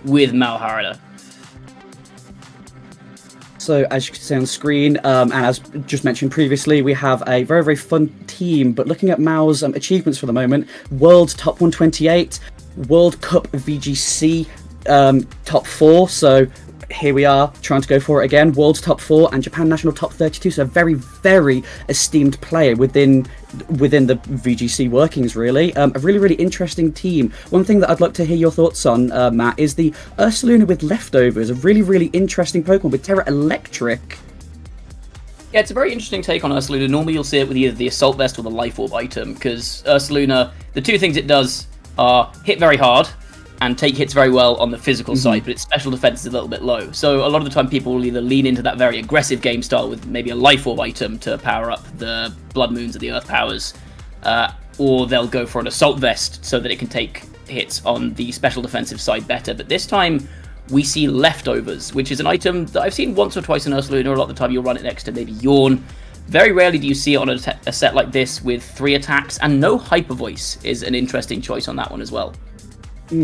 with Mao Harada. So, as you can see on the screen, and as just mentioned previously, we have a very, very fun team. But looking at Mao's achievements for the moment, World Top 128, World Cup VGC Top 4. So here we are trying to go for it again. World's Top 4 and Japan National Top 32. So a very, very esteemed player within the VGC workings, really. A really, really interesting team. One thing that I'd like to hear your thoughts on, Matt, is the Ursaluna with Leftovers. A really, really interesting Pokemon with Terra Electric. Yeah, it's a very interesting take on Ursaluna. Normally you'll see it with either the Assault Vest or the Life Orb item, because Ursaluna, the two things it does are hit very hard and take hits very well on the physical side, but its special defense is a little bit low. So a lot of the time people will either lean into that very aggressive game style with maybe a Life Orb item to power up the Blood Moons or the Earth Powers, or they'll go for an Assault Vest so that it can take hits on the special defensive side better. But this time we see Leftovers, which is an item that I've seen once or twice in Ursaluna. A lot of the time you'll run it next to maybe Yawn. Very rarely do you see it on a set like this with 3 attacks, and no Hyper Voice is an interesting choice on that one as well.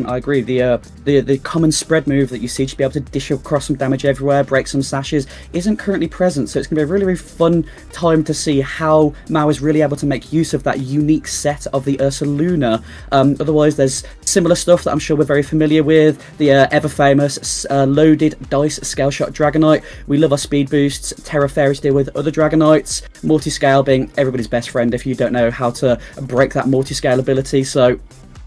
I agree. The common spread move that you see to be able to dish across some damage everywhere, break some sashes, isn't currently present. So it's going to be a really, really fun time to see how Mao is really able to make use of that unique set of the Ursaluna. Otherwise, there's similar stuff that I'm sure we're very familiar with. The ever famous loaded dice scale shot Dragonite. We love our speed boosts. Terra Fairy to deal with other Dragonites. Multi-scale being everybody's best friend if you don't know how to break that multi-scale ability. So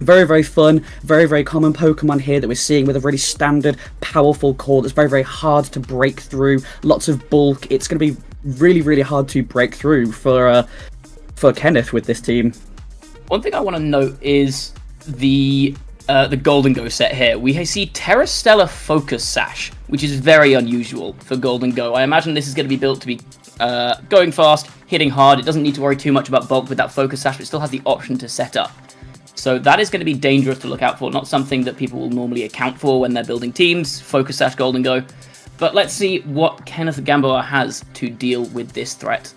very, very fun, very, very common Pokemon here that we're seeing with a really standard, powerful core that's very, very hard to break through. Lots of bulk. It's going to be really, really hard to break through for Kenneth with this team. One thing I want to note is the Golden Go set here. We see Terra Stellar Focus Sash, which is very unusual for Golden Go. I imagine this is going to be built to be going fast, hitting hard. It doesn't need to worry too much about bulk with that Focus Sash, but it still has the option to set up. So that is going to be dangerous to look out for, not something that people will normally account for when they're building teams, Focus Sash Golden Go. But let's see what Kenneth Gamboa has to deal with this threat.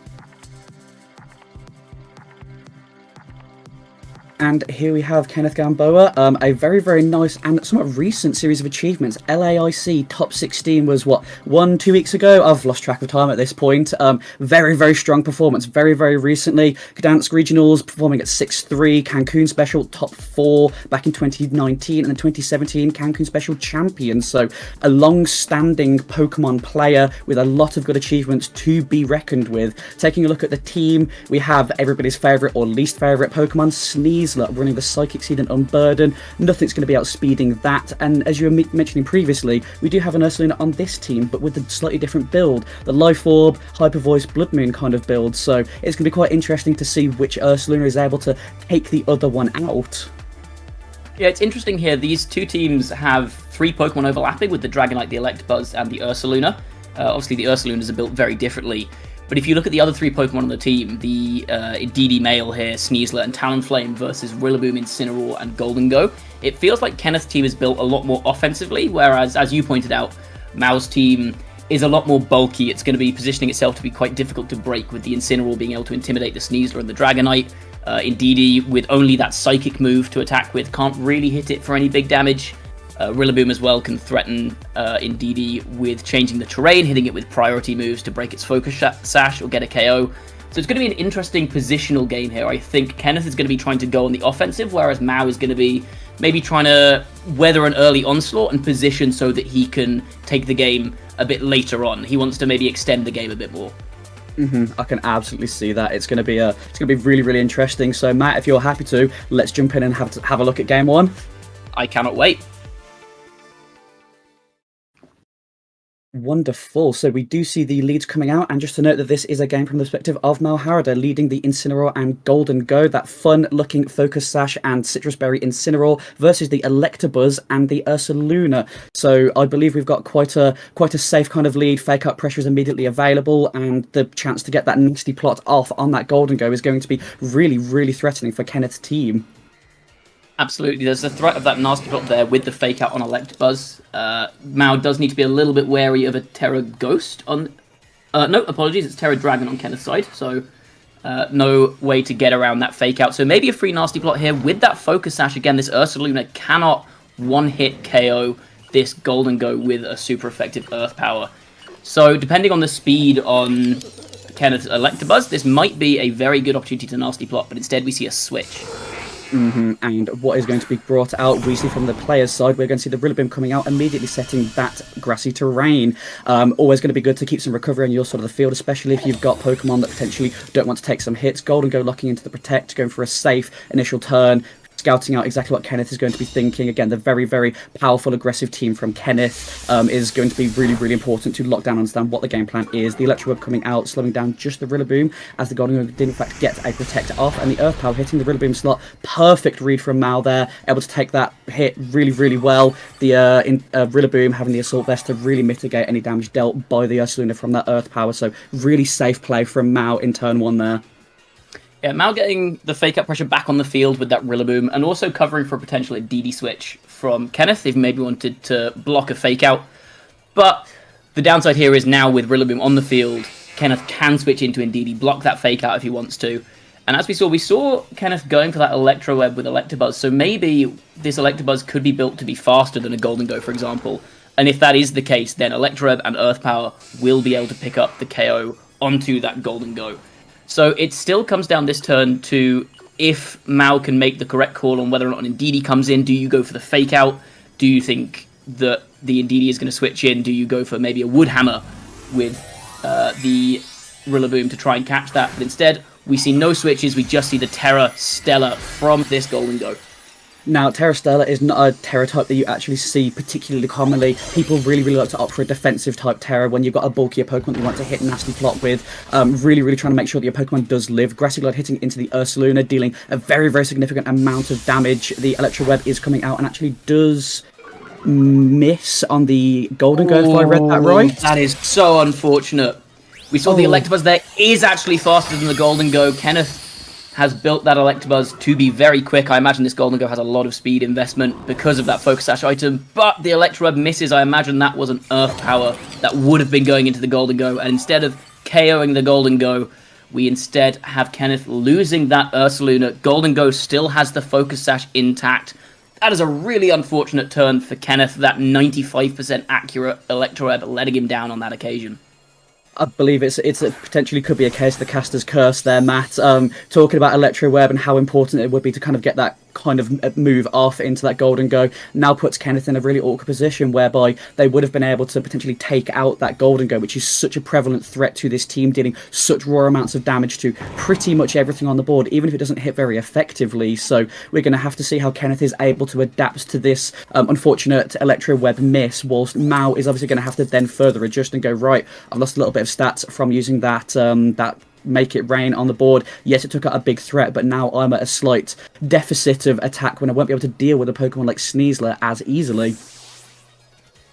And here we have Kenneth Gamboa, a very, very nice and somewhat recent series of achievements. LAIC Top 16 was, 1-2 weeks ago? I've lost track of time at this point. Very, very strong performance very, very recently. Gdansk Regionals performing at 6-3. Cancun Special Top 4 back in 2019. And then 2017 Cancun Special Champion. So a long-standing Pokemon player with a lot of good achievements to be reckoned with. Taking a look at the team, we have everybody's favourite or least favourite Pokemon, Sneasler, running the Psychic Seed and Unburden. Nothing's going to be outspeeding that. And as you were mentioning previously, we do have an Ursaluna on this team, but with a slightly different build. The Life Orb, Hyper Voice, Blood Moon kind of build. So it's going to be quite interesting to see which Ursaluna is able to take the other one out. Yeah, it's interesting here. These two teams have 3 Pokemon overlapping with the Dragonite, the Electabuzz, and the Ursaluna. Obviously, the Ursalunas are built very differently. But if you look at the other 3 Pokemon on the team, the DD Male here, Sneasler, and Talonflame versus Rillaboom, Incineroar, and Golden Go, it feels like Kenneth's team is built a lot more offensively, whereas, as you pointed out, Mao's team is a lot more bulky. It's going to be positioning itself to be quite difficult to break, with the Incineroar being able to intimidate the Sneasler and the Dragonite. Indeedee, with only that Psychic move to attack with, can't really hit it for any big damage. Rillaboom as well can threaten Indeedee with changing the terrain, hitting it with priority moves to break its Focus Sash or get a KO. So it's going to be an interesting positional game here. I think Kenneth is going to be trying to go on the offensive, whereas Mao is going to be maybe trying to weather an early onslaught and position so that he can take the game a bit later on. He wants to maybe extend the game a bit more. I can absolutely see that. It's going to be really, really interesting. So Matt, if you're happy to, let's jump in and have a look at game 1. I cannot wait. Wonderful. So we do see the leads coming out, and just to note that this is a game from the perspective of Mao Harada, leading the Incineroar and Golden Go, that fun-looking Focus Sash and Citrus Berry Incineroar versus the Electabuzz and the Ursaluna. So I believe we've got quite a safe kind of lead. Fake Out Pressure is immediately available, and the chance to get that nasty plot off on that Golden Go is going to be really, really threatening for Kenneth's team. Absolutely, there's the threat of that nasty plot there with the Fake Out on Electabuzz. Mao does need to be a little bit wary of a Terra Ghost on... no, apologies, it's Terra Dragon on Kenneth's side, so no way to get around that Fake Out. So maybe a free nasty plot here with that Focus Sash. Again, this Ursaluna cannot one-hit KO this Golden Go with a super effective Earth Power. So depending on the speed on Kenneth's Electabuzz, this might be a very good opportunity to nasty plot, but instead we see a switch. And what is going to be brought out, we see from the player's side, we're going to see the Rillaboom coming out, immediately setting that grassy terrain. Always going to be good to keep some recovery on your side of the field, especially if you've got Pokemon that potentially don't want to take some hits. Golden Go locking into the Protect, going for a safe initial turn, scouting out exactly what Kenneth is going to be thinking. Again, the very, very powerful, aggressive team from Kenneth is going to be really, really important to lock down and understand what the game plan is. The Electro Web coming out, slowing down just the Rillaboom, as the Golden Go did in fact get a Protect off, and the Earth Power hitting the Rillaboom slot. Perfect read from Mao there, able to take that hit really, really well. The Rillaboom having the Assault Vest to really mitigate any damage dealt by the Ursaluna from that Earth Power, so really safe play from Mao in turn 1 there. Yeah, Mao getting the fake out pressure back on the field with that Rillaboom, and also covering for a potential DD switch from Kenneth if maybe wanted to block a fake out. But the downside here is now with Rillaboom on the field, Kenneth can switch into Indeedee, block that fake out if he wants to. And as we saw Kenneth going for that Electro Web with Electabuzz, so maybe this Electabuzz could be built to be faster than a Golden Go, for example. And if that is the case, then Electro Web and Earth Power will be able to pick up the KO onto that Golden Go. So it still comes down this turn to if Mao can make the correct call on whether or not an Indeedee comes in. Do you go for the fake out? Do you think that the Indeedee is going to switch in? Do you go for maybe a Wood Hammer with the Rillaboom to try and catch that? But instead, we see no switches. We just see the Terra Stella from this Golden Go. Now, Terra Stella is not a Terra type that you actually see particularly commonly. People really, really like to opt for a defensive type Terra when you've got a bulkier Pokemon that you want to hit nasty plot with. Really, really trying to make sure that your Pokemon does live. Grassy Glide hitting into the Ursaluna, dealing a very, very significant amount of damage. The Electro Web is coming out and actually does miss on the Golden Go, if I read that right. That is so unfortunate. We saw the Electabuzz there is actually faster than the Golden Go. Kenneth has built that Electabuzz to be very quick. I imagine this Golden Go has a lot of speed investment because of that Focus Sash item, but the Electro Web misses. I imagine that was an Earth Power that would have been going into the Golden Go, and instead of KOing the Golden Go, we instead have Kenneth losing that Ursaluna. Golden Go still has the Focus Sash intact. That is a really unfortunate turn for Kenneth. That 95% accurate Electro Web letting him down on that occasion. I believe it's potentially could be a case of the caster's curse there, Matt. Talking about Electro Web and how important it would be to kind of get that kind of move off into that Golden Go now puts Kenneth in a really awkward position whereby they would have been able to potentially take out that Golden Go, which is such a prevalent threat to this team, dealing such raw amounts of damage to pretty much everything on the board, even if it doesn't hit very effectively. So we're going to have to see how Kenneth is able to adapt to this unfortunate Electro Web miss, whilst Mao is obviously going to have to then further adjust and go, right, I've lost a little bit of stats from using that Make It Rain on the board. Yes, it took out a big threat, but now I'm at a slight deficit of attack when I won't be able to deal with a Pokemon like Sneasler as easily.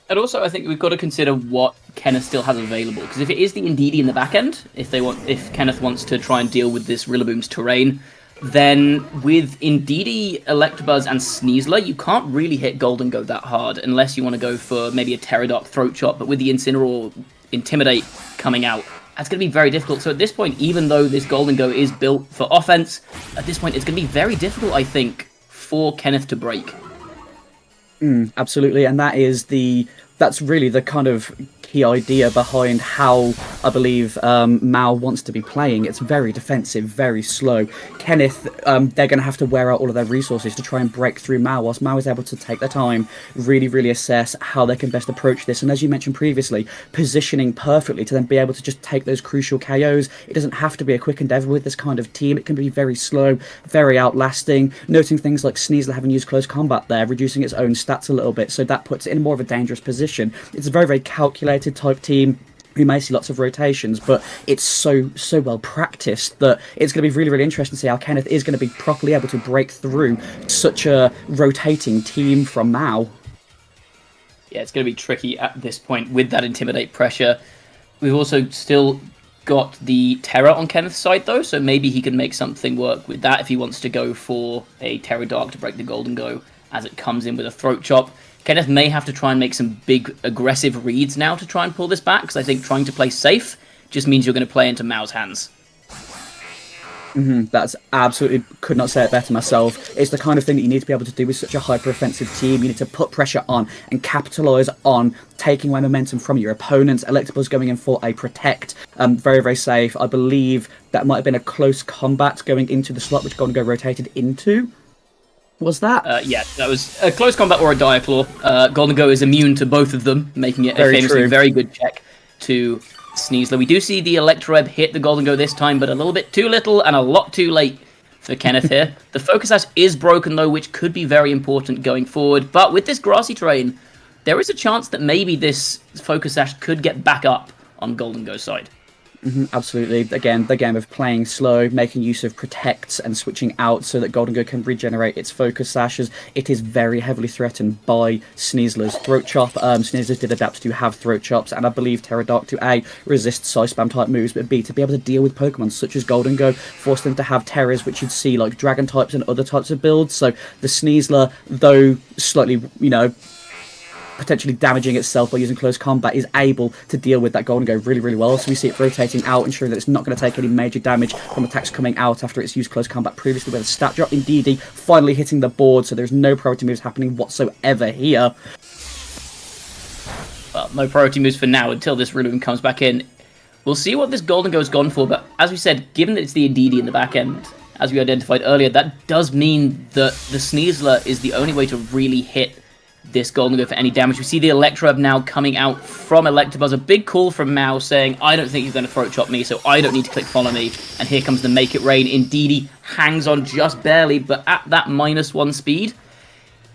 And also, I think we've got to consider what Kenneth still has available, because if it is the Indeedee in the back end, if Kenneth wants to try and deal with this Rillaboom's terrain, then with Indeedee, Electabuzz, and Sneasler, you can't really hit Golden Go that hard unless you want to go for maybe a Pterodot Throat Chop, but with the Incineroar Intimidate coming out, that's going to be very difficult. So at this point, even though this Golden Go is built for offense, at this point it's going to be very difficult, I think, for Kenneth to break. Absolutely, and that's really the kind of key idea behind how I believe Mao wants to be playing. It's very defensive, very slow. Kenneth, they're going to have to wear out all of their resources to try and break through Mao, whilst Mao is able to take their time, really, really assess how they can best approach this. And as you mentioned previously, positioning perfectly to then be able to just take those crucial KOs. It doesn't have to be a quick endeavour with this kind of team. It can be very slow, very outlasting. Noting things like Sneasler having used close combat there, reducing its own stats a little bit, so that puts it in more of a dangerous position. It's a very, very calculated type team. We may see lots of rotations, but it's so well practiced that it's going to be really, really interesting to see how Kenneth is going to be properly able to break through such a rotating team from Mao. Yeah, it's going to be tricky at this point with that Intimidate pressure. We've also still got the Terra on Kenneth's side, though, so maybe he can make something work with that if he wants to go for a Terra Dark to break the Golden Go as it comes in with a Throat Chop. Kenneth may have to try and make some big aggressive reads now to try and pull this back, because I think trying to play safe just means you're going to play into Mao's hands. That's absolutely, could not say it better myself. It's the kind of thing that you need to be able to do with such a hyper-offensive team. You need to put pressure on and capitalise on taking away momentum from your opponents. Electabuzz going in for a protect. Very, very safe. I believe that might have been a close combat going into the slot, which Golden Go rotated into. Was that? Yeah, that was a close combat or a Diaclaw. Golden Go is immune to both of them, making it Very a famously true. very good check to Sneasler. We do see the Electroweb hit the Golden Go this time, but a little bit too little and a lot too late for Kenneth here. The Focus Sash is broken, though, which could be very important going forward. But with this grassy terrain, there is a chance that maybe this Focus Sash could get back up on Golden Go's side. Absolutely. Again, the game of playing slow, making use of protects and switching out so that Golden Go can regenerate its focus sashes. It is very heavily threatened by Sneasler's Throat Chop. Sneasler did adapt to have Throat Chops, and I believe Pterodot to A, resist Psy Spam type moves, but B, to be able to deal with Pokemon such as Golden Go, force them to have Terrors, which you'd see like Dragon types and other types of builds. So the Sneasler, though slightly, potentially damaging itself by using close combat, is able to deal with that Golden Go really, really well. So we see it rotating out, ensuring that it's not going to take any major damage from attacks coming out after it's used close combat previously, with a stat drop. Indeedee finally hitting the board, so there's no priority moves happening whatsoever here. Well, no priority moves for now until this Rillaboom comes back in. We'll see what this Golden Go's gone for, but as we said, given that it's the Indeedee in the back end, as we identified earlier, that does mean that the Sneasler is the only way to really hit this Golden Go for any damage. We see the Electroweb now coming out from Electabuzz. A big call from Mao saying, I don't think he's going to Throat Chop me, so I don't need to click Follow Me. And here comes the Make It Rain. Indeedee hangs on just barely, but at that -1 speed,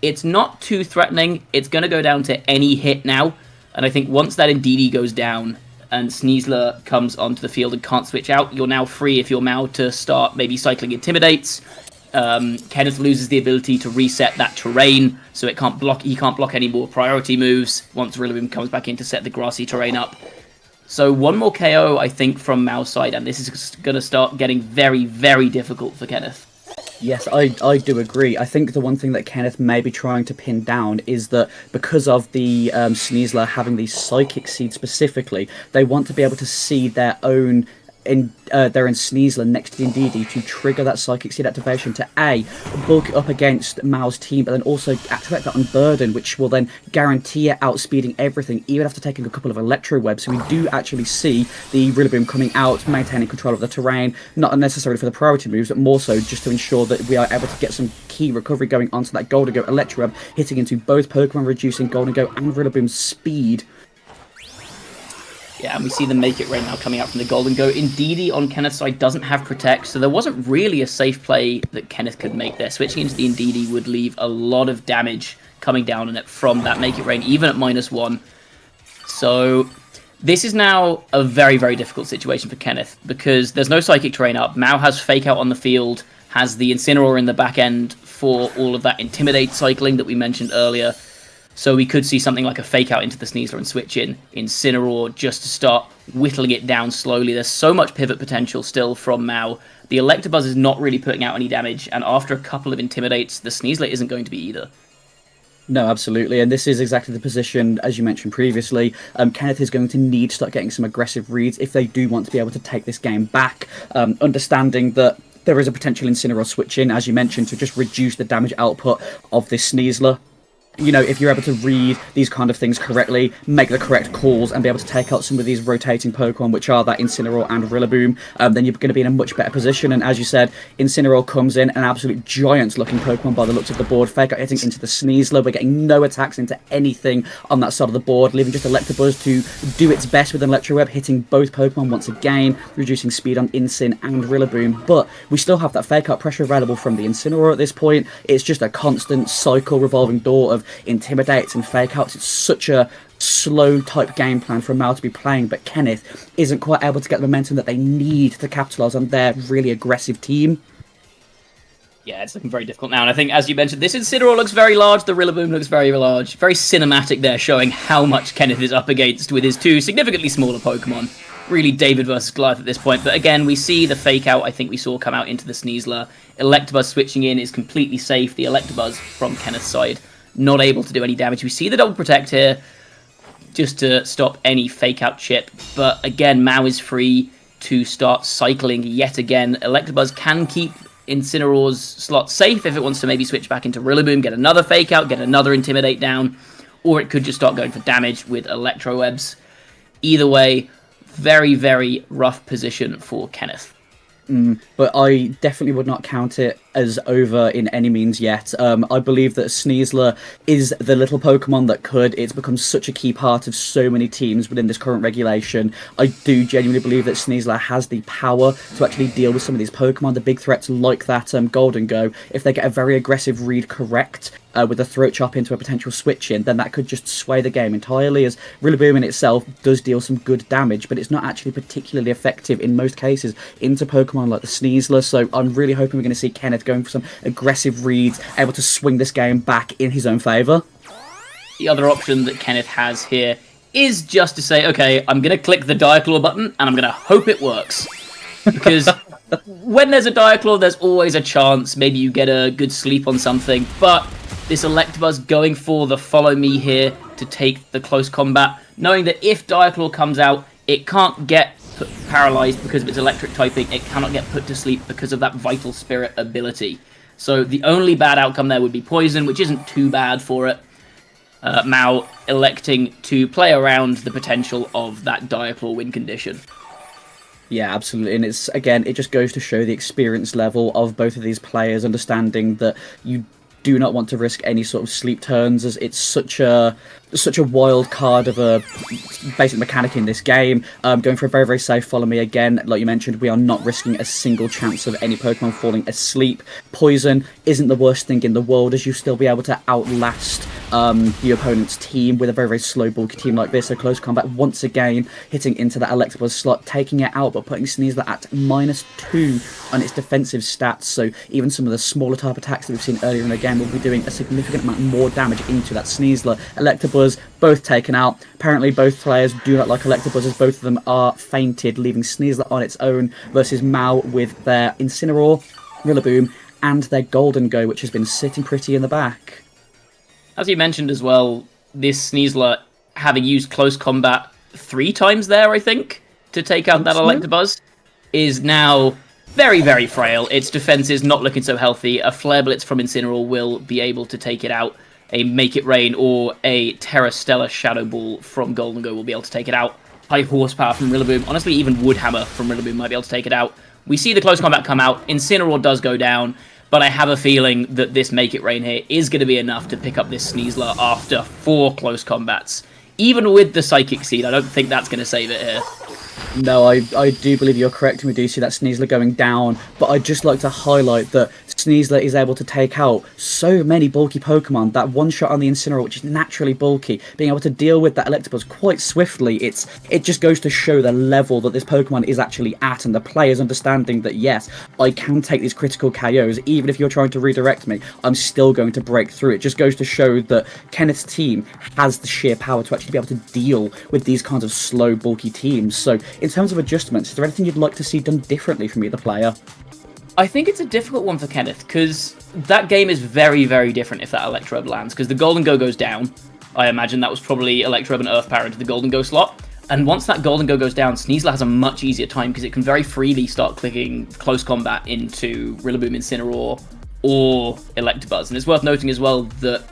it's not too threatening. It's going to go down to any hit now. And I think once that Indeedee goes down and Sneasler comes onto the field and can't switch out, you're now free if you're Mao to start maybe cycling Intimidates. Kenneth loses the ability to reset that terrain, so he can't block any more priority moves once Rillaboom comes back in to set the grassy terrain up. So one more KO, I think, from Mao's side, and this is going to start getting very, very difficult for Kenneth. Yes, I do agree. I think the one thing that Kenneth may be trying to pin down is that because of the Sneasler having the Psychic Seed specifically, they want to be able to see their own they're in Sneasler next to the Indeedee to trigger that Psychic Seed activation to A, bulk it up against Mao's team, but then also activate that on Burden, which will then guarantee it outspeeding everything, even after taking a couple of Electrowebs. So we do actually see the Rillaboom coming out, maintaining control of the terrain, not necessarily for the priority moves, but more so just to ensure that we are able to get some key recovery going onto that Golden Go Electroweb, hitting into both Pokemon, reducing Golden Go and Rillaboom's speed. Yeah, and we see the Make It Rain now coming out from the Golden Go. Indeedee on Kenneth's side doesn't have Protect, so there wasn't really a safe play that Kenneth could make there. Switching into the Indeedee would leave a lot of damage coming down on it from that Make It Rain, even at -1. So this is now a very, very difficult situation for Kenneth, because there's no Psychic Terrain up. Mao has Fake Out on the field, has the Incineroar in the back end for all of that Intimidate cycling that we mentioned earlier. So we could see something like a Fake Out into the Sneasler and switch in Incineroar just to start whittling it down slowly. There's so much pivot potential still from Mao. The Electabuzz is not really putting out any damage, and after a couple of Intimidates, the Sneasler isn't going to be either. No, absolutely, and this is exactly the position, as you mentioned previously. Kenneth is going to need to start getting some aggressive reads if they do want to be able to take this game back, understanding that there is a potential Incineroar switch in, as you mentioned, to just reduce the damage output of this Sneasler. You know, if you're able to read these kind of things correctly, make the correct calls, and be able to take out some of these rotating Pokemon, which are that Incineroar and Rillaboom, then you're going to be in a much better position. And as you said, Incineroar comes in, an absolute giant-looking Pokemon by the looks of the board. Fake Out hitting into the Sneasler. We're getting no attacks into anything on that side of the board, leaving just Electabuzz to do its best with an Electroweb, hitting both Pokemon once again, reducing speed on Incin and Rillaboom. But we still have that Fake Out pressure available from the Incineroar at this point. It's just a constant cycle, revolving door of Intimidates and Fake Outs. It's such a slow type game plan for Mao to be playing, but Kenneth isn't quite able to get the momentum that they need to capitalise on their really aggressive team. Yeah, it's looking very difficult now, and I think, as you mentioned, this Incineroar looks very large, the Rillaboom looks very large. Very cinematic there, showing how much Kenneth is up against with his two significantly smaller Pokemon. Really David versus Goliath at this point, but again, we see the Fake Out I think we saw come out into the Sneasler. Electabuzz switching in is completely safe. The Electabuzz from Kenneth's side not able to do any damage. We see the double protect here just to stop any Fake Out chip, but again, Mao is free. to start cycling yet again. Electabuzz can keep Incineroar's slot safe if it wants to maybe switch back into Rillaboom, get another Fake Out, get another Intimidate down, or it could just start going for damage with Electrowebs. Either way, very, very rough position for Kenneth. But I definitely would not count it as over in any means yet. I believe that Sneasler is the little Pokemon that could. It's become such a key part of so many teams within this current regulation. I do genuinely believe that Sneasler has the power to actually deal with some of these Pokemon, the big threats like that Golden Go. If they get a very aggressive read correct, with a throat chop into a potential switch in, then that could just sway the game entirely, as Rillaboom in itself does deal some good damage, but it's not actually particularly effective in most cases into Pokemon like the Sneasler. So I'm really hoping we're going to see Kenneth going for some aggressive reads, able to swing this game back in his own favour. The other option that Kenneth has here is just to say, okay, I'm going to click the Diaclaw button and I'm going to hope it works. Because when there's a Diaclaw, there's always a chance maybe you get a good sleep on something, but this Electabuzz going for the follow me here to take the close combat, knowing that if Diaclaw comes out, it can't get paralyzed because of its electric typing, it cannot get put to sleep because of that Vital Spirit ability. So the only bad outcome there would be Poison, which isn't too bad for it. Mao electing to play around the potential of that Diaclaw win condition. Yeah, absolutely. And it's, again, it just goes to show the experience level of both of these players, understanding that you do not want to risk any sort of sleep turns, as it's such a wild card of a basic mechanic in this game. Going for a very, very safe follow me again. Like you mentioned, we are not risking a single chance of any Pokemon falling asleep. Poison isn't the worst thing in the world, as you still be able to outlast the opponent's team with a very, very slow, bulky team like this. So close combat, once again, hitting into that Electabuzz slot, taking it out, but putting Sneasler at -2 on its defensive stats. So even some of the smaller type attacks that we've seen earlier in the game will be doing a significant amount more damage into that Sneasler. Electabuzz, both taken out. Apparently both players do not like Electabuzz, as both of them are fainted, leaving Sneasler on its own versus Mao with their Incineroar, Rillaboom, and their Golden Go, which has been sitting pretty in the back. As you mentioned as well, this Sneasler, having used close combat 3 times there, I think, to take out that Electabuzz, is now very, very frail. Its defense is not looking so healthy. A Flare Blitz from Incineroar will be able to take it out. A Make It Rain or a Terra Stella Shadow Ball from Golden Go will be able to take it out. High Horsepower from Rillaboom. Honestly, even Woodhammer from Rillaboom might be able to take it out. We see the close combat come out. Incineroar does go down, but I have a feeling that this Make It Rain here is going to be enough to pick up this Sneasler after 4 close combats. Even with the Psychic Seed, I don't think that's going to save it here. No, I do believe you're correct, and we do see that Sneasler going down, but I'd just like to highlight that Sneasler is able to take out so many bulky Pokemon. That one shot on the Incineroar, which is naturally bulky, being able to deal with that Electabuzz quite swiftly, it just goes to show the level that this Pokemon is actually at, and the players understanding that, yes, I can take these critical KOs, even if you're trying to redirect me, I'm still going to break through. It just goes to show that Kenneth's team has the sheer power to actually be able to deal with these kinds of slow, bulky teams. So in terms of adjustments, is there anything you'd like to see done differently from either player? I think it's a difficult one for Kenneth, because that game is very, very different if that Electrode lands, because the Golden Go goes down. I imagine that was probably Electrode and Earth Power into the Golden Go slot. And once that Golden Go goes down, Sneasler has a much easier time, because it can very freely start clicking close combat into Rillaboom, Incineroar, or Electabuzz. And it's worth noting as well that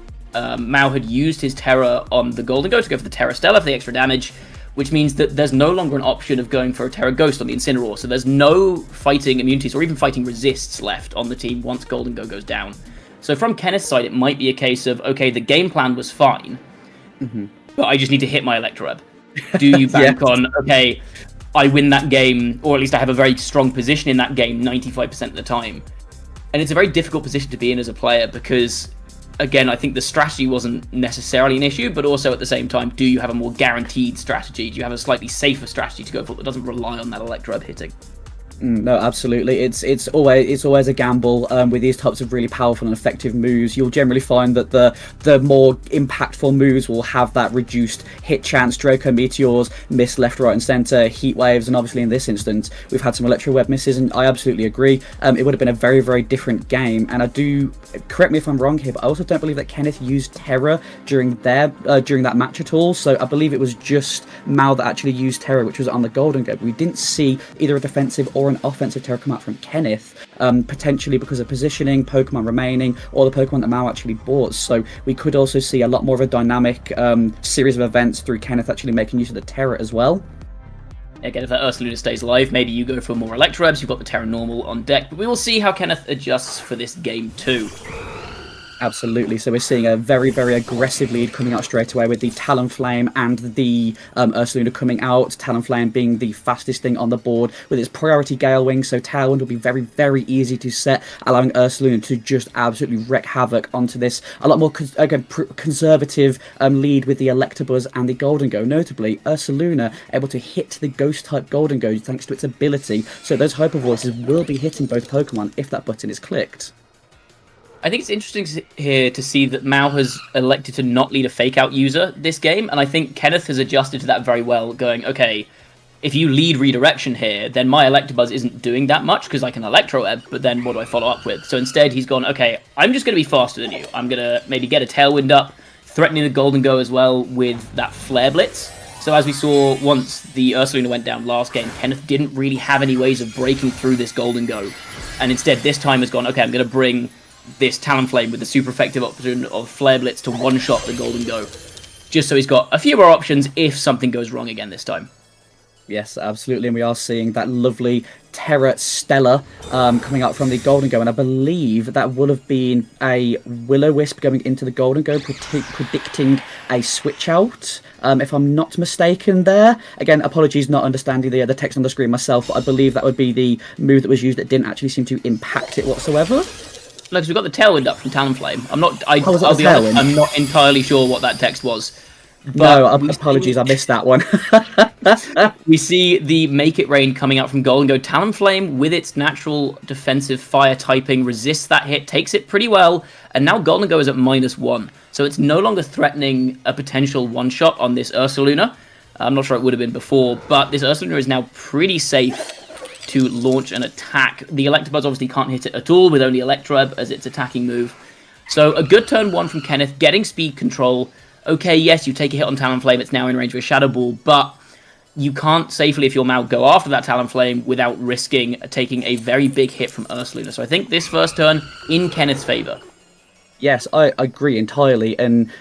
Mao had used his Terra on the Golden Go to go for the Terra Stella for the extra damage, which means that there's no longer an option of going for a Terra Ghost on the Incineroar, so there's no fighting immunities or even fighting resists left on the team once Golden Go goes down. So from Kenneth's side, it might be a case of, okay, the game plan was fine, but I just need to hit my Electroweb. Do you bank on, okay, I win that game, or at least I have a very strong position in that game 95% of the time? And it's a very difficult position to be in as a player, because again, I think the strategy wasn't necessarily an issue, but also at the same time, do you have a more guaranteed strategy? Do you have a slightly safer strategy to go for that doesn't rely on that Electrode hitting? No, absolutely. It's always a gamble with these types of really powerful and effective moves. You'll generally find that the more impactful moves will have that reduced hit chance. Draco Meteors miss left, right, and center. Heat waves, and obviously in this instance we've had some Electro Web misses. And I absolutely agree. It would have been a very, very different game. And I do, correct me if I'm wrong here, but I also don't believe that Kenneth used Terror during that match at all. So I believe it was just Mao that actually used Terror, which was on the Golden Go. But we didn't see either a defensive or an offensive Terror come out from Kenneth, potentially because of positioning, Pokemon remaining, or the Pokemon that Mao actually bought. So we could also see a lot more of a dynamic series of events through Kenneth actually making use of the Terror as well. Again, if that Ursaluna stays alive, maybe you go for more Electrobes, you've got the Terra Normal on deck, but we will see how Kenneth adjusts for this game too. Absolutely. So we're seeing a very, very aggressive lead coming out straight away with the Talonflame and the Ursaluna coming out. Talonflame being the fastest thing on the board with its priority Gale Wing. So Tailwind will be very, very easy to set, allowing Ursaluna to just absolutely wreak havoc onto this a lot more conservative lead with the Electabuzz and the Golden Go. Notably, Ursaluna able to hit the Ghost-type Golden Go thanks to its ability. So those Hyper Voices will be hitting both Pokemon if that button is clicked. I think it's interesting here to see that Mao has elected to not lead a fake-out user this game, and I think Kenneth has adjusted to that very well, going, okay, if you lead redirection here, then my Electabuzz isn't doing that much, because I can Electro-Ebb, but then what do I follow up with? So instead he's gone, okay, I'm just going to be faster than you. I'm going to maybe get a Tailwind up, threatening the Golden Go as well with that Flare Blitz. So as we saw once the Ursaluna went down last game, Kenneth didn't really have any ways of breaking through this Golden Go, and instead this time has gone, okay, I'm going to bring this Talonflame with the super effective option of Flare Blitz to one-shot the Golden Go, just so he's got a few more options if something goes wrong again this time. Yes, absolutely, and we are seeing that lovely Terra Stella coming out from the Golden Go, and I believe that will have been a Will-O-Wisp going into the Golden Go, predicting a switch out, if I'm not mistaken there. Again, apologies not understanding the text on the screen myself, but I believe that would be the move that was used that didn't actually seem to impact it whatsoever. No, because we've got the Tailwind up from Talonflame. I'll be honest, I'm not entirely sure what that text was. No, apologies, I missed that one. We see the Make It Rain coming out from Golden Go. Talonflame, with its natural defensive fire typing, resists that hit, takes it pretty well, and now Golden Go is at -1. So it's no longer threatening a potential one-shot on this Ursaluna. I'm not sure it would have been before, but this Ursaluna is now pretty safe to launch an attack. The Electabuzz obviously can't hit it at all with only Electroweb as its attacking move. So a good turn one from Kenneth, getting speed control. Okay, yes, you take a hit on Talonflame, it's now in range of a Shadow Ball, but you can't safely, if you're Mao, go after that Talonflame without risking taking a very big hit from Ursaluna. So I think this first turn in Kenneth's favour. Yes, I agree entirely, and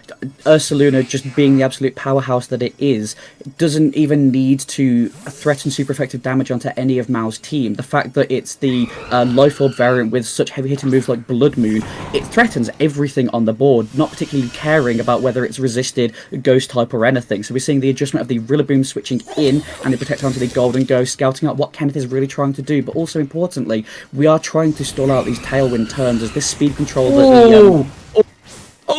Ursaluna, just being the absolute powerhouse that it is, doesn't even need to threaten super effective damage onto any of Mao's team. The fact that it's the Life Orb variant with such heavy hitting moves like Blood Moon, it threatens everything on the board, not particularly caring about whether it's resisted Ghost type or anything. So we're seeing the adjustment of the Rillaboom switching in and the Protector onto the Golden Go, scouting out what Kenneth is really trying to do, but also importantly, we are trying to stall out these Tailwind turns as this speed control that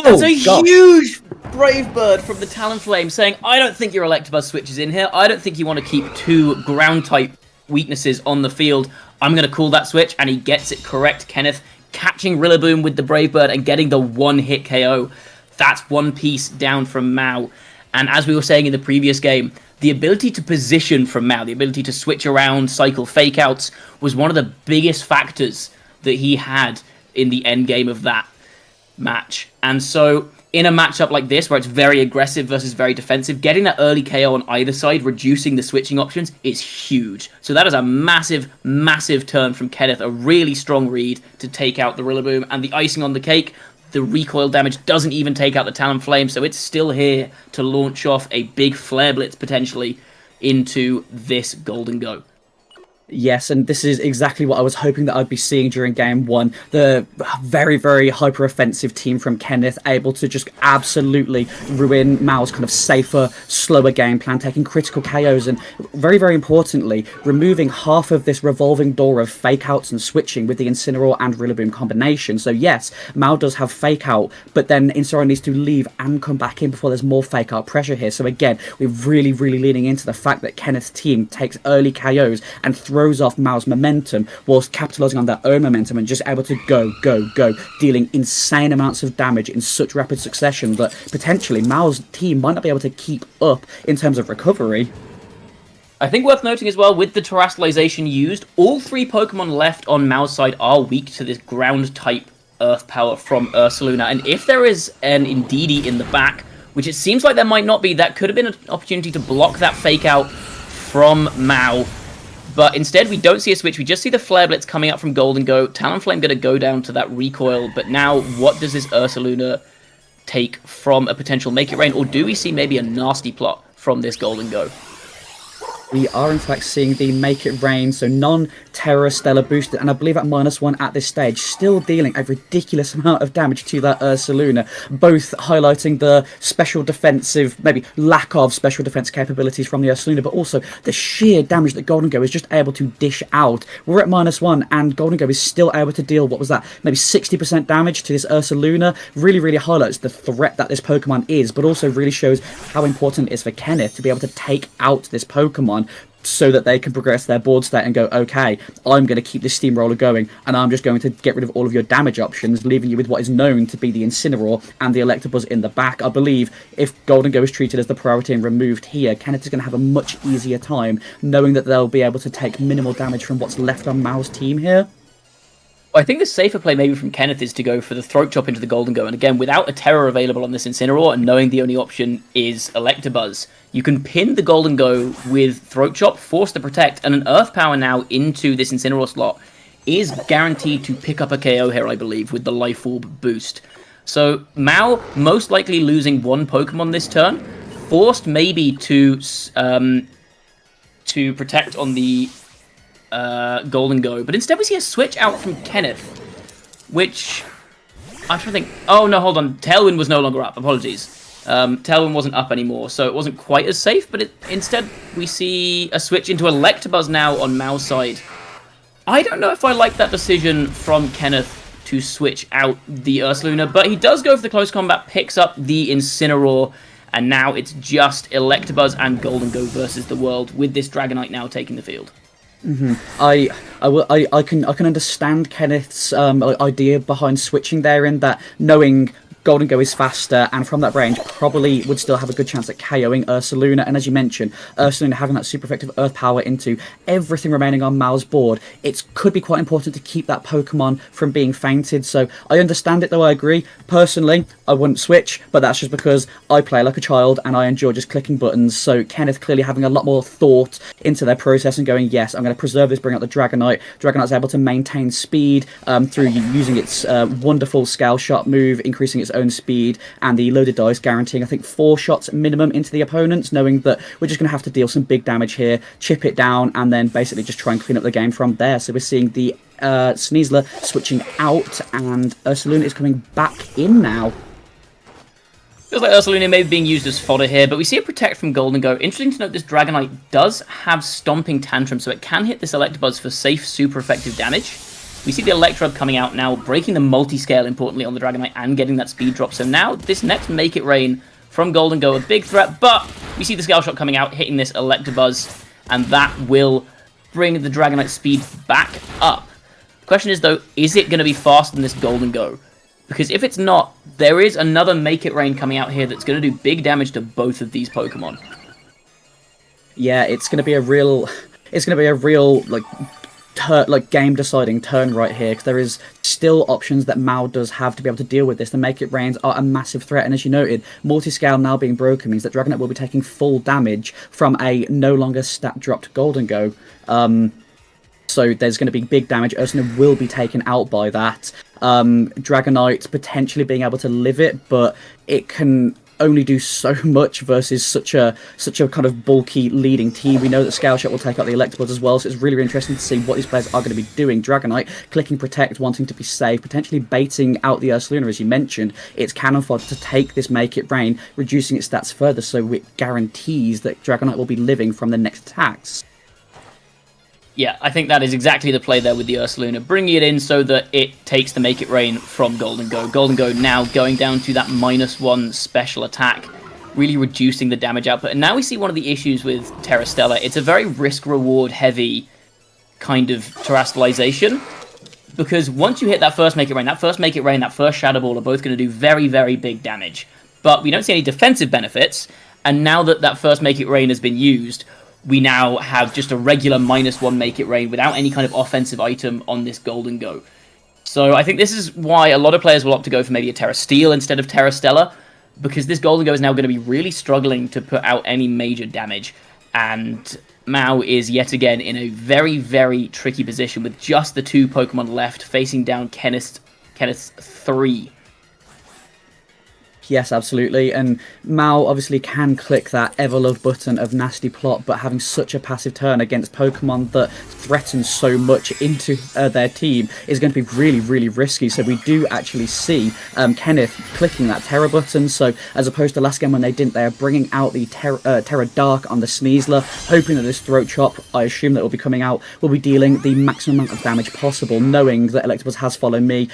That's a huge Brave Bird from the Talonflame saying, I don't think your Electabuzz switches in here. I don't think you want to keep two ground-type weaknesses on the field. I'm going to call that switch, and he gets it correct. Kenneth catching Rillaboom with the Brave Bird and getting the one-hit KO. That's one piece down from Mao. And as we were saying in the previous game, the ability to position from Mao, the ability to switch around, cycle fake-outs, was one of the biggest factors that he had in the end game of that match. And so in a matchup like this where it's very aggressive versus very defensive, getting that early KO on either side, reducing the switching options, is huge. So that is a massive turn from Kenneth, a really strong read to take out the Rillaboom, and the icing on the cake, the recoil damage doesn't even take out the Talonflame, so it's still here to launch off a big Flare Blitz potentially into this Golden Go. Yes, and this is exactly what I was hoping that I'd be seeing during Game 1. The very, very hyper-offensive team from Kenneth, able to just absolutely ruin Mao's kind of safer, slower game plan, taking critical KOs, and very, very importantly, removing half of this revolving door of fake-outs and switching with the Incineroar and Rillaboom combination. So yes, Mao does have fake-out, but then Incineroar needs to leave and come back in before there's more fake-out pressure here. So again, we're really, really leaning into the fact that Kenneth's team takes early KOs and throws throws off Mao's momentum whilst capitalizing on their own momentum and just able to go, dealing insane amounts of damage in such rapid succession that potentially Mao's team might not be able to keep up in terms of recovery. I think worth noting as well, with the terrestrialization used, all 3 Pokemon left on Mao's side are weak to this ground-type Earth power from Ursaluna, and if there is an Indeedee in the back, which it seems like there might not be, that could have been an opportunity to block that fake out from Mao. But instead, we don't see a switch. We just see the Flare Blitz coming out from Golden-Go. Talonflame going to go down to that recoil. But now, what does this Ursaluna take from a potential Make It Rain? Or do we see maybe a nasty plot from this Golden-Go? We are in fact seeing the Make It Rain, so non-Terra Stellar boosted, and I believe at -1 at this stage, still dealing a ridiculous amount of damage to that Ursaluna, both highlighting the special defensive, maybe lack of special defense capabilities from the Ursaluna, but also the sheer damage that Golden-Go is just able to dish out. We're at -1, and Golden-Go is still able to deal, what was that, maybe 60% damage to this Ursaluna. Really highlights the threat that this Pokemon is, but also really shows how important it is for Kenneth to be able to take out this Pokemon so that they can progress their board state and go, okay, I'm going to keep this steamroller going, and I'm just going to get rid of all of your damage options, leaving you with what is known to be the Incineroar and the Electabuzz in the back. I believe if Golden-Go is treated as the priority and removed here, Kenneth is going to have a much easier time knowing that they'll be able to take minimal damage from what's left on Mao's team here. I think the safer play maybe from Kenneth is to go for the Throat Chop into the Golden-Go, and again, without a Terror available on this Incineroar, and knowing the only option is Electabuzz, you can pin the Golden-Go with Throat Chop, force the Protect, and an Earth Power now into this Incineroar slot is guaranteed to pick up a KO here, I believe, with the Life Orb boost. So Mao most likely losing 1 Pokemon this turn, forced maybe to protect on the Golden-Go, but instead we see a switch out from Kenneth, which I'm trying to think. Oh no, hold on. Tailwind was no longer up. Apologies. Tailwind wasn't up anymore, so it wasn't quite as safe. But instead we see a switch into Electabuzz now on Mao's side. I don't know if I like that decision from Kenneth to switch out the Ursaluna, but he does go for the close combat, picks up the Incineroar, and now it's just Electabuzz and Golden-Go versus the world, with this Dragonite now taking the field. I can understand Kenneth's idea behind switching there, in that knowing Golden-Go is faster, and from that range probably would still have a good chance at KOing Ursaluna. And as you mentioned, Ursaluna having that super effective Earth Power into everything remaining on Mao's board, it could be quite important to keep that Pokemon from being fainted. So I understand it, though I agree. Personally, I wouldn't switch, but that's just because I play like a child and I enjoy just clicking buttons. So Kenneth clearly having a lot more thought into their process and going, yes, I'm going to preserve this, bring out the Dragonite. Dragonite's able to maintain speed through using its wonderful Scale Shot move, increasing its own speed, and the loaded dice guaranteeing, I think, 4 shots minimum into the opponents, knowing that we're just going to have to deal some big damage here, chip it down, and then basically just try and clean up the game from there. So we're seeing the Sneasler switching out, and Ursaluna is coming back in now. Feels like Ursaluna may be being used as fodder here, but we see a Protect from Golden-Go. Interesting to note, this Dragonite does have Stomping Tantrum, so it can hit this Electabuzz for safe, super effective damage. We see the Electrode coming out now, breaking the multi-scale, importantly, on the Dragonite, and getting that speed drop. So now, this next Make It Rain from Golden-Go, a big threat, but we see the Scale Shot coming out, hitting this Electabuzz, and that will bring the Dragonite speed back up. The question is, though, is it going to be faster than this Golden-Go? Because if it's not, there is another Make It Rain coming out here that's going to do big damage to both of these Pokemon. Yeah, it's going to be a real, game-deciding turn right here, because there is still options that Mao does have to be able to deal with this. The Make It Rains are a massive threat, and as you noted, multi-scale now being broken means that Dragonite will be taking full damage from a no longer stat-dropped Golden-Go. So there's going to be big damage. Ursaluna will be taken out by that. Dragonite potentially being able to live it, but it can only do so much versus such a kind of bulky leading team. We know that Scale Shot will take out the Electabuzz as well, so it's really interesting to see what these players are going to be doing. Dragonite clicking Protect, wanting to be safe, potentially baiting out the Ursaluna, as you mentioned. It's Cannon Fodder to take this Make It Rain, reducing its stats further, so it guarantees that Dragonite will be living from the next attacks. Yeah, I think that is exactly the play there with the Ursaluna, bringing it in so that it takes the Make It Rain from Golden-Go. Golden-Go now going down to that -1 special attack, really reducing the damage output. And now we see one of the issues with Terra Stella. It's a very risk-reward heavy kind of terastallization. Because once you hit that first Make It Rain, that first Shadow Ball are both going to do very, very big damage. But we don't see any defensive benefits, and now that that first Make It Rain has been used, we now have just a regular -1 Make It Rain without any kind of offensive item on this Golden Go. So I think this is why a lot of players will opt to go for maybe a Terra Steel instead of Terra Stella, because this Golden Go is now going to be really struggling to put out any major damage, and Mao is yet again in a very, very tricky position with just the 2 Pokemon left facing down Kenneth's 3. Yes, absolutely. And Mao obviously can click that ever-loved button of Nasty Plot, but having such a passive turn against Pokemon that threaten so much into their team is going to be really, really risky. So we do actually see Kenneth clicking that Terra button. So as opposed to last game when they didn't, they are bringing out the Terra Dark on the Sneasler, hoping that this Throat Chop, I assume that will be coming out, will be dealing the maximum amount of damage possible, knowing that Electabuzz has followed me.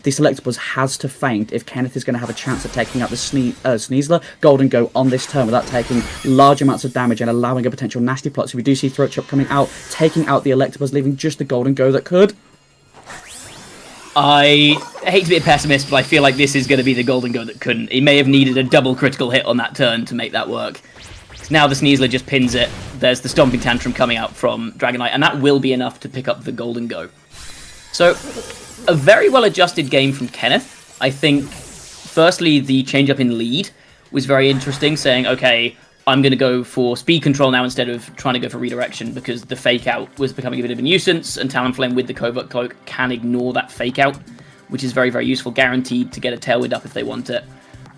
This Electabuzz has to faint if Kenneth is going to have a chance at taking out the Sneasler Golden Go on this turn without taking large amounts of damage and allowing a potential Nasty Plot. So we do see Throat Chop coming out, taking out the Electabuzz, leaving just the Golden Go that could. I hate to be a pessimist, but I feel like this is going to be the Golden Go that couldn't. He may have needed a double critical hit on that turn to make that work. Now the Sneasler just pins it. There's the Stomping Tantrum coming out from Dragonite, and that will be enough to pick up the Golden Go. So, a very well-adjusted game from Kenneth. I think, firstly, the change-up in lead was very interesting, saying, okay, I'm going to go for speed control now instead of trying to go for redirection, because the fake-out was becoming a bit of a nuisance, and Talonflame with the Covert Cloak can ignore that fake-out, which is very, very useful, guaranteed to get a Tailwind up if they want it.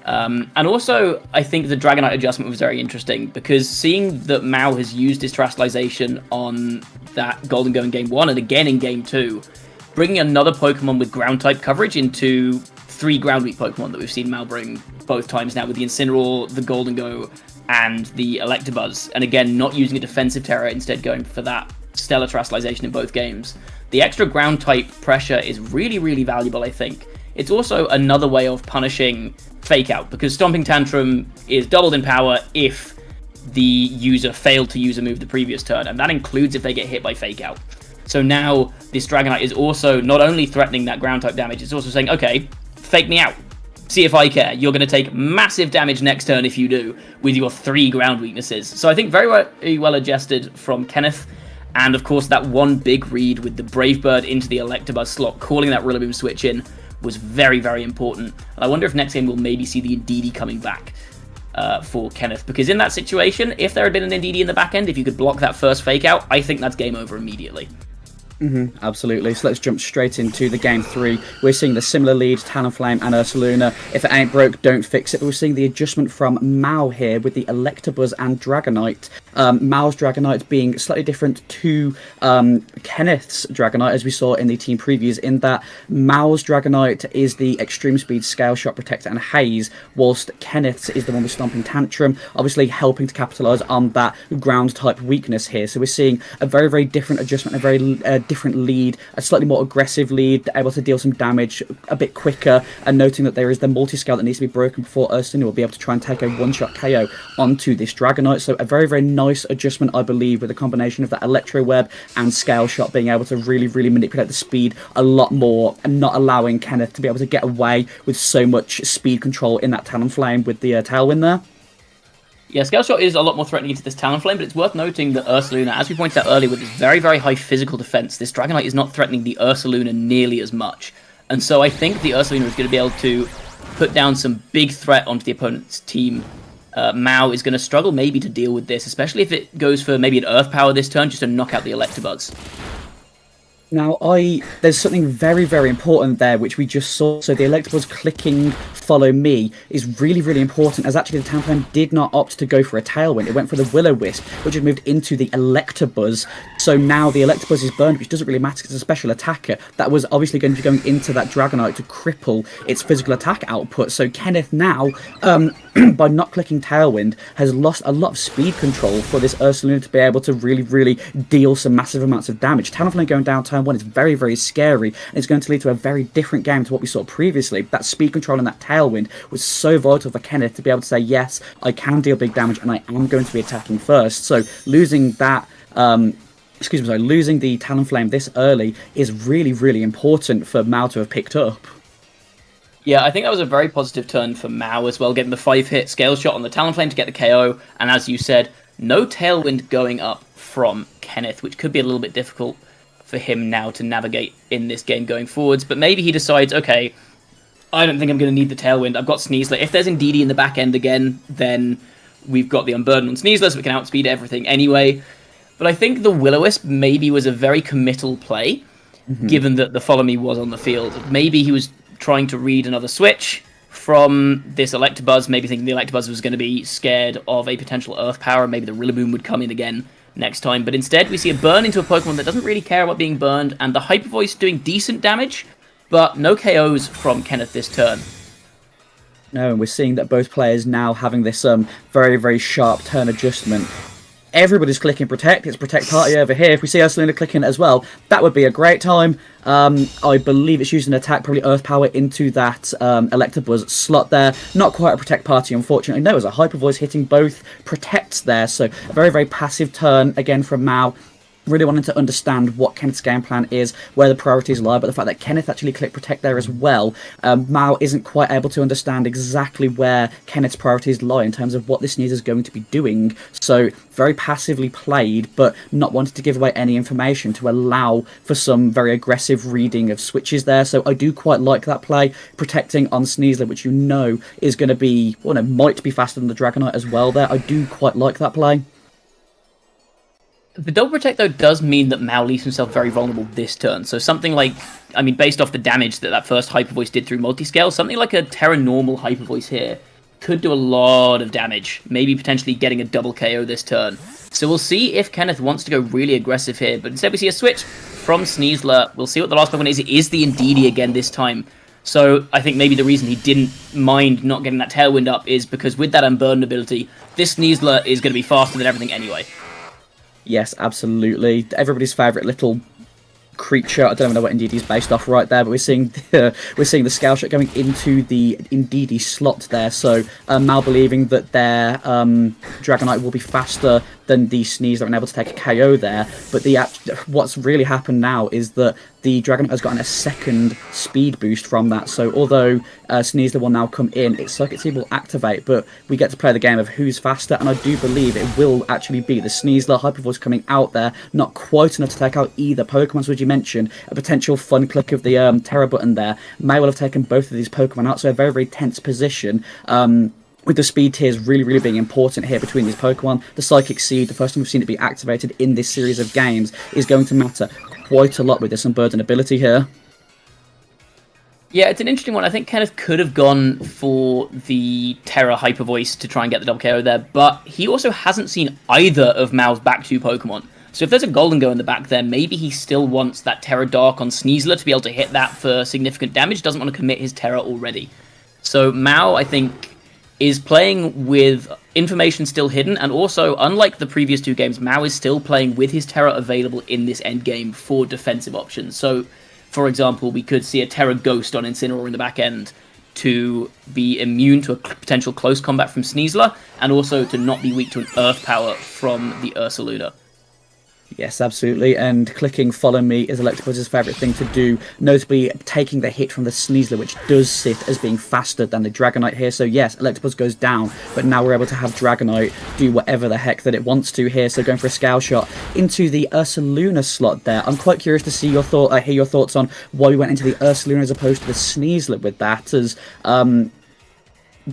And also, I think the Dragonite adjustment was very interesting, because seeing that Mao has used his Terastallization on that Golden Go in Game 1 and again in Game 2, bringing another Pokemon with Ground-type coverage into 3 Ground-weak Pokemon that we've seen Mao bring both times now with the Incineroar, the Golden Go, and the Electabuzz. And again, not using a defensive Terra, instead going for that Stellar Terastallization in both games. The extra Ground-type pressure is really, really valuable, I think. It's also another way of punishing Fake Out, because Stomping Tantrum is doubled in power if the user failed to use a move the previous turn, and that includes if they get hit by Fake Out. So now this Dragonite is also not only threatening that ground-type damage, it's also saying, okay, fake me out. See if I care. You're going to take massive damage next turn if you do, with your 3 ground weaknesses. So I think very well adjusted from Kenneth. And of course, that one big read with the Brave Bird into the Electabuzz slot, calling that Rillaboom switch in, was very, very important. And I wonder if next game we'll maybe see the Indeedee coming back for Kenneth. Because in that situation, if there had been an Indeedee in the back end, if you could block that first fake out, I think that's game over immediately. Absolutely. So let's jump straight into the Game 3. We're seeing the similar leads, Talonflame and Ursaluna. If it ain't broke, don't fix it. But we're seeing the adjustment from Mao here with the Electabuzz and Dragonite. Mao's Dragonite being slightly different to Kenneth's Dragonite, as we saw in the team previews, in that Mao's Dragonite is the Extreme Speed, Scale Shot, Protector and Haze, whilst Kenneth's is the one with Stomping Tantrum, obviously helping to capitalise on that ground-type weakness here. So we're seeing a very, very different adjustment, a very different lead, a slightly more aggressive lead, able to deal some damage a bit quicker, and noting that there is the multi-scale that needs to be broken before Ursula will be able to try and take a one-shot KO onto this Dragonite. So a very, very nice adjustment, I believe, with a combination of that Electro Web and Scale Shot being able to really, really manipulate the speed a lot more, and not allowing Kenneth to be able to get away with so much speed control in that Talonflame with the Tailwind there. Yeah, Scale Shot is a lot more threatening into this Talonflame, but it's worth noting that Ursaluna, as we pointed out earlier, with this very, very high physical defense, this Dragonite is not threatening the Ursaluna nearly as much. And so I think the Ursaluna is going to be able to put down some big threat onto the opponent's team. Mao is going to struggle maybe to deal with this, especially if it goes for maybe an Earth Power this turn, just to knock out the Electabuzz. Now, there's something very, very important there, which we just saw. So the Electabuzz clicking Follow Me is really, really important, as actually the Talonflame did not opt to go for a Tailwind. It went for the Will-O-Wisp, which had moved into the Electabuzz. So now the Electabuzz is burned, which doesn't really matter because it's a special attacker. That was obviously going to be going into that Dragonite to cripple its physical attack output. So Kenneth now, by not clicking Tailwind, has lost a lot of speed control for this Ursaluna to be able to really, really deal some massive amounts of damage. Talonflame going down turn 1 is very, very scary, and it's going to lead to a very different game to what we saw previously. That speed control and that Tailwind was so vital for Kenneth to be able to say, yes, I can deal big damage and I am going to be attacking first. So losing that excuse me, sorry, losing the Talonflame this early is really, really important for Mao to have picked up. Yeah, I think that was a very positive turn for Mao as well, getting the 5-hit scale shot on the Talonflame to get the KO, and as you said, no Tailwind going up from Kenneth, which could be a little bit difficult for him now to navigate in this game going forwards, but maybe he decides, okay, I don't think I'm going to need the Tailwind, I've got Sneasler. If there's Indeedee in the back end again, then we've got the Unburden on Sneasler, so we can outspeed everything anyway. But I think the Will-O-Wisp maybe was a very committal play, given that the Follow Me was on the field. Maybe he was trying to read another switch from this Electabuzz, maybe thinking the Electabuzz was going to be scared of a potential Earth Power, maybe the Rillaboom would come in again next time. But instead, we see a burn into a Pokemon that doesn't really care about being burned, and the Hyper Voice doing decent damage, but no KOs from Kenneth this turn. No, and we're seeing that both players now having this very, very sharp turn adjustment. Everybody's clicking Protect. It's Protect Party over here. If we see Ursaluna clicking as well, that would be a great time. I believe it's using an attack, probably Earth Power into that Electabuzz slot there. Not quite a Protect Party, unfortunately. No, it was a Hyper Voice hitting both Protects there. So a very, very passive turn again from Mao. Really wanting to understand what Kenneth's game plan is, where the priorities lie, but the fact that Kenneth actually clicked Protect there as well, Mao isn't quite able to understand exactly where Kenneth's priorities lie in terms of what this Sneasler is going to be doing. So very passively played, but not wanting to give away any information to allow for some very aggressive reading of switches there. So I do quite like that play, protecting on Sneasler, which you know is going to be, well, no, might be faster than the Dragonite as well there. I do quite like that play. The double protect, though, does mean that Mao leaves himself very vulnerable this turn. So something like, I mean, based off the damage that first Hyper Voice did through multiscale, something like a Terra Normal Hyper Voice here could do a lot of damage, maybe potentially getting a double KO this turn. So we'll see if Kenneth wants to go really aggressive here, but instead we see a switch from Sneasler. We'll see what the last Pokemon is. It is the Indeedee again this time. So I think maybe the reason he didn't mind not getting that Tailwind up is because with that Unburden ability, this Sneasler is going to be faster than everything anyway. Yes, absolutely. Everybody's favourite little creature. I don't even know what Indeedee is based off right there, but we're seeing the Scale Shot going into the Indeedee slot there. So Mao believing that their Dragonite will be faster than the Sneasler and able to take a KO there. But what's really happened now is that the Dragonite has gotten a second speed boost from that. So although Sneasler will now come in, its Circuit Seed will activate, but we get to play the game of who's faster, and I do believe it will actually be the Sneasler. Hyper Voice coming out there, not quite enough to take out either Pokemon, so as you mentioned, a potential fun click of the Terra button there may well have taken both of these Pokemon out, so a very, very tense position. With the speed tiers really, really being important here between these Pokemon, the Psychic Seed, the first time we've seen it be activated in this series of games, is going to matter quite a lot with this Unburden ability here. Yeah, it's an interesting one. I think Kenneth could have gone for the Terra Hyper Voice to try and get the double KO there, but he also hasn't seen either of Mao's back two Pokemon. So if there's a Golden Go in the back there, maybe he still wants that Terra Dark on Sneasler to be able to hit that for significant damage, doesn't want to commit his Terra already. So Mao, I think, is playing with information still hidden, and also, unlike the previous two games, Mao is still playing with his Terra available in this endgame for defensive options. So, for example, we could see a Terra Ghost on Incineroar in the back end to be immune to a potential close combat from Sneasler, and also to not be weak to an Earth Power from the Ursaluna. Yes, absolutely, and clicking Follow Me is Electabuzz's favourite thing to do, notably taking the hit from the Sneasler, which does sit as being faster than the Dragonite here. So yes, Electabuzz goes down, but now we're able to have Dragonite do whatever the heck that it wants to here, so going for a Scale Shot into the Ursaluna slot there. I'm quite curious to see hear your thoughts on why we went into the Ursaluna as opposed to the Sneasler with that,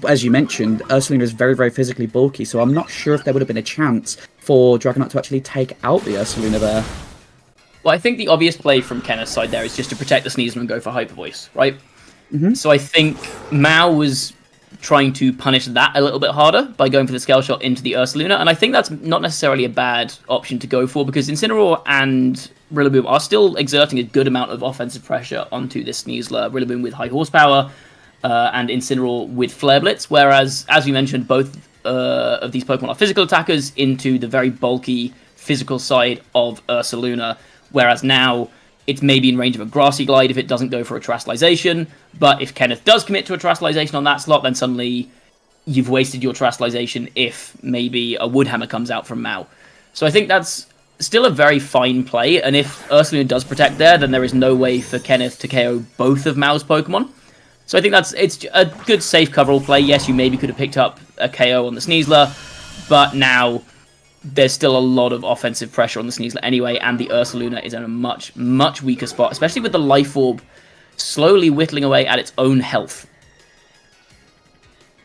as you mentioned, Ursaluna is very, very physically bulky, so I'm not sure if there would have been a chance for Dragonite to actually take out the Ursaluna there. Well, I think the obvious play from Kenneth's side there is just to protect the Sneasler and go for Hyper Voice, right? So I think Mao was trying to punish that a little bit harder by going for the Scale Shot into the Ursaluna, and I think that's not necessarily a bad option to go for, because Incineroar and Rillaboom are still exerting a good amount of offensive pressure onto this Sneasler. Rillaboom with high horsepower, and Incineroar with Flare Blitz, whereas, as we mentioned, both of these Pokemon are physical attackers into the very bulky physical side of Ursaluna, whereas now it's maybe in range of a Grassy Glide if it doesn't go for a Terastallization, but if Kenneth does commit to a Terastallization on that slot, then suddenly you've wasted your Terastallization if maybe a Woodhammer comes out from Mao. So I think that's still a very fine play, and if Ursaluna does protect there, then there is no way for Kenneth to KO both of Mao's Pokemon. So I think it's a good safe coverall play. Yes, you maybe could have picked up a KO on the Sneasler, but now there's still a lot of offensive pressure on the Sneasler anyway, and the Ursaluna is in a much, much weaker spot, especially with the Life Orb slowly whittling away at its own health.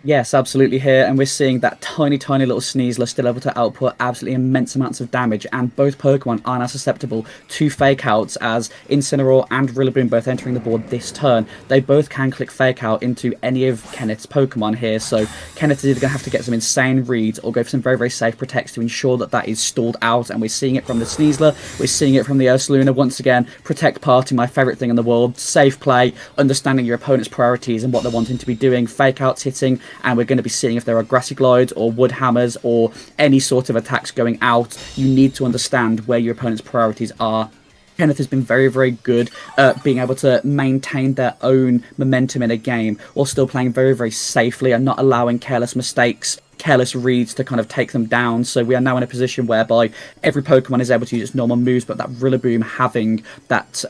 Yes, absolutely here, and we're seeing that tiny little Sneasler still able to output absolutely immense amounts of damage, and both Pokemon are now susceptible to Fake Outs, as Incineroar and Rillaboom both entering the board this turn. They both can click Fake Out into any of Kenneth's Pokemon here, so Kenneth is either going to have to get some insane reads or go for some very safe protects to ensure that that is stalled out, and we're seeing it from the Sneasler, we're seeing it from the Ursaluna. Once again, protect party, my favourite thing in the world, safe play, understanding your opponent's priorities and what they're wanting to be doing, Fake Outs hitting, and we're going to be seeing if there are Grassy Glides or Wood Hammers or any sort of attacks going out. You need to understand where your opponent's priorities are. Kenneth has been very good at being able to maintain their own momentum in a game while still playing very safely and not allowing careless mistakes, careless reads to kind of take them down. So we are now in a position whereby every Pokemon is able to use its normal moves, but that Rillaboom having that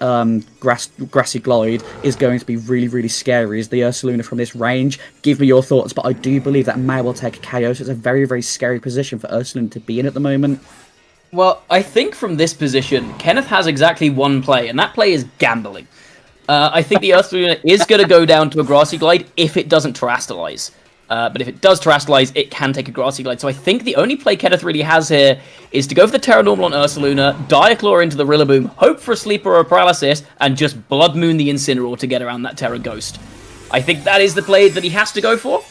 Grassy Glide is going to be really scary as the Ursaluna from this range. Give me your thoughts, but I do believe that Mao will take a KO, so it's a very scary position for Ursaluna to be in at the moment. Well, I think from this position, Kenneth has exactly one play, and that play is gambling. I think the Ursaluna is going to go down to a Grassy Glide if it doesn't Terrastallize. But if it does Terrastallize, it can take a Grassy Glide. So I think the only play Kenneth really has here is to go for the Terra Normal on Ursaluna, Diaclaw into the Rillaboom, hope for a Sleeper or a Paralysis, and just Blood Moon the Incineroar to get around that Terra Ghost. I think that is the play that he has to go for.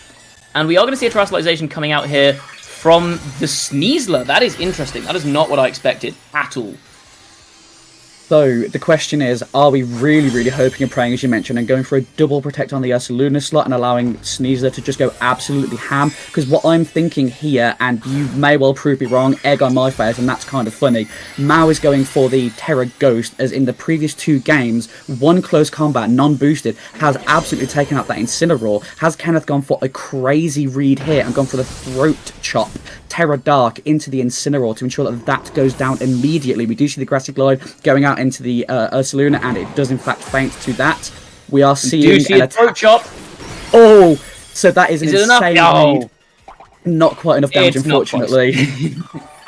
And we are going to see a Terrastallization coming out here from the Sneasler. That is interesting. That is not what I expected at all. So the question is, are we really hoping and praying, as you mentioned, and going for a double protect on the Ursaluna slot and allowing Sneasler to just go absolutely ham? Because what I'm thinking here, and you may well prove me wrong, egg on my face, and that's kind of funny, Mao is going for the Terra Ghost, as in the previous 2 games, one close combat, non-boosted, has absolutely taken out that Incineroar. Has Kenneth gone for a crazy read here and gone for the Throat Chop, Terra Dark into the Incineroar to ensure that that goes down immediately? We do see the Grassy Glide going out into the Ursaluna, and it does in fact faint to that. We are seeing a Throat Chop. Oh, so that is an insane lead. Not quite enough damage, unfortunately.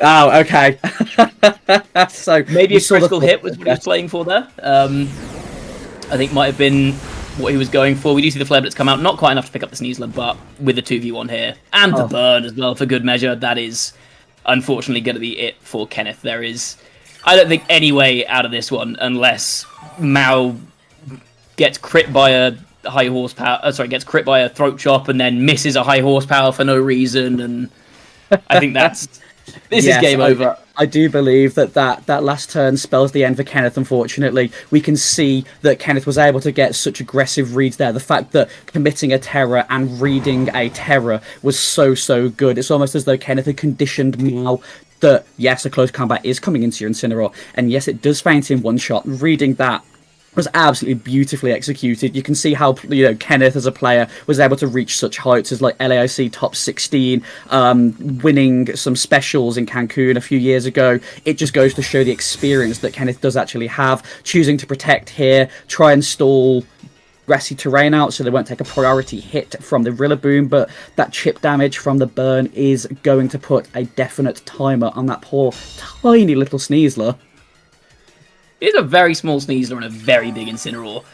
Oh, okay. So maybe a critical hit was what he was playing for there. I think might have been what he was going for. We do see the Flare Blitz come out, not quite enough to pick up the Sneasler, but with the 2v1 here, and the burn as well for good measure, that is unfortunately going to be it for Kenneth. I don't think any way out of this one unless Mao gets crit by a high horsepower. Gets crit by a Throat Chop and then misses a high horsepower for no reason. And I think this is game over. I do believe that last turn spells the end for Kenneth, unfortunately. We can see that Kenneth was able to get such aggressive reads there. The fact that committing a Terror and reading a Terror was so good. It's almost as though Kenneth had conditioned Mao that, yes, a close combat is coming into your Incineroar, and yes, it does faint in one shot. Reading that was absolutely beautifully executed. You can see how, Kenneth as a player was able to reach such heights as like LAIC top 16, winning some specials in Cancun a few years ago. It just goes to show the experience that Kenneth does actually have. Choosing to protect here, try and stall grassy terrain out so they won't take a priority hit from the Rillaboom, but that chip damage from the burn is going to put a definite timer on that poor tiny little Sneasler. It is a very small Sneasler and a very big Incineroar.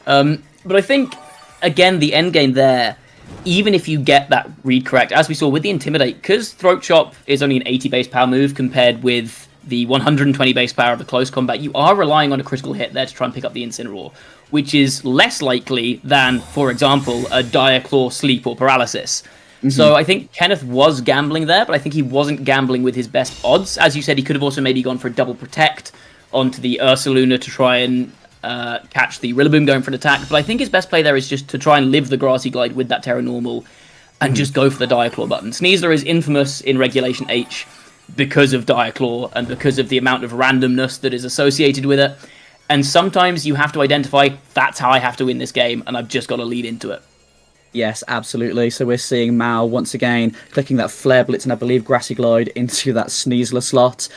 But I think, again, the end game there, even if you get that read correct, as we saw with the Intimidate, because Throat Chop is only an 80 base power move compared with the 120 base power of the close combat, you are relying on a critical hit there to try and pick up the Incineroar, which is less likely than, for example, a Diaclaw, Sleep, or Paralysis. Mm-hmm. So I think Kenneth was gambling there, but I think he wasn't gambling with his best odds. As you said, he could have also maybe gone for a double protect onto the Ursaluna to try and catch the Rillaboom going for an attack, but I think his best play there is just to try and live the Grassy Glide with that Terra Normal and just go for the Diaclaw button. Sneasler is infamous in Regulation H because of Diaclaw and because of the amount of randomness that is associated with it, and sometimes you have to identify, that's how I have to win this game, and I've just got to lead into it. Yes, absolutely. So we're seeing Mao once again clicking that Flare Blitz and I believe Grassy Glide into that Sneasler slot.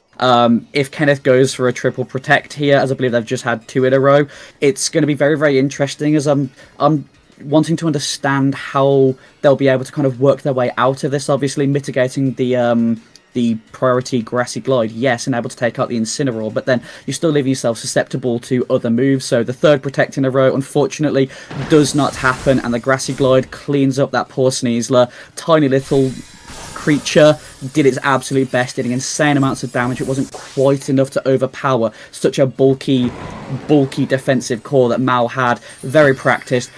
If Kenneth goes for a triple protect here, as I believe they've just had two in a row, it's going to be very, very interesting as I'm wanting to understand how they'll be able to kind of work their way out of this, obviously mitigating the priority Grassy Glide, yes, and able to take out the Incineroar, but then you still leave yourself susceptible to other moves. So the third Protect in a row, unfortunately, does not happen, and the Grassy Glide cleans up that poor Sneasler. Tiny little creature did its absolute best, doing insane amounts of damage. It wasn't quite enough to overpower such a bulky defensive core that Mao had. Very practiced,